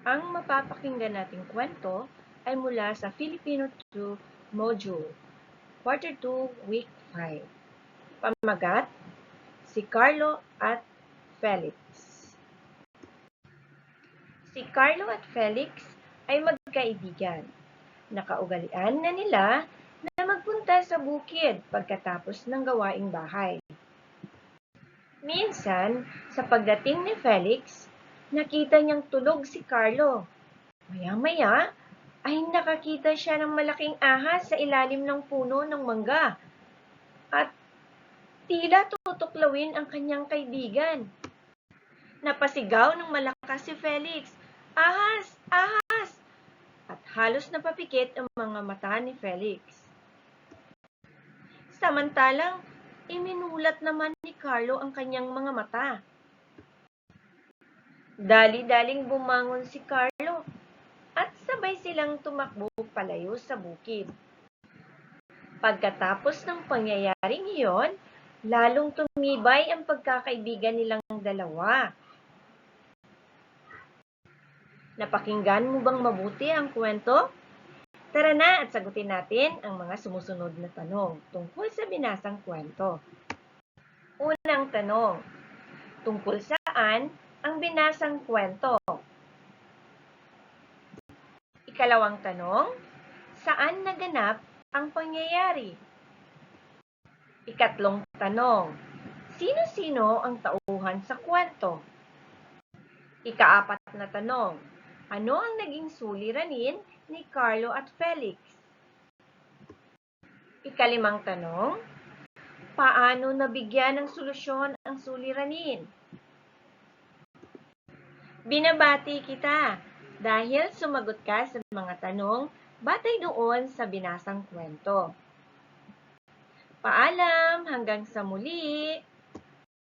Ang mapapakinggan nating kwento ay mula sa Filipino 2 Module, Quarter 2, Week 5. Pamagat, si Carlo at Felix. Si Carlo at Felix ay magkaibigan. Nakaugalian na nila na magpunta sa bukid pagkatapos ng gawaing bahay. Minsan, sa pagdating ni Felix, nakita niyang tulog si Carlo. Maya-maya, ay nakakita siya ng malaking ahas sa ilalim ng puno ng mangga at tila tutuklawin ang kanyang kaibigan. Napasigaw ng malakas si Felix, "Ahas! Ahas!" At halos napapikit ang mga mata ni Felix. Samantalang, iminulat naman ni Carlo ang kanyang mga mata. Dali-daling bumangon si Carlo at sabay silang tumakbo palayo sa bukid. Pagkatapos ng pangyayaring iyon, lalong tumibay ang pagkakaibigan nilang dalawa. Napakinggan mo bang mabuti ang kwento? Tara na at sagutin natin ang mga sumusunod na tanong tungkol sa binasang kwento. Unang tanong, tungkol saan ang binasang kwento? Ikalawang tanong, saan naganap ang pangyayari? Ikatlong tanong, sino-sino ang tauhan sa kwento? Ikaapat na tanong, ano ang naging suliranin ni Carlo at Felix? Ikalimang tanong, paano nabigyan ng solusyon ang suliranin? Binabati kita dahil sumagot ka sa mga tanong batay doon sa binasang kwento. Paalam, hanggang sa muli!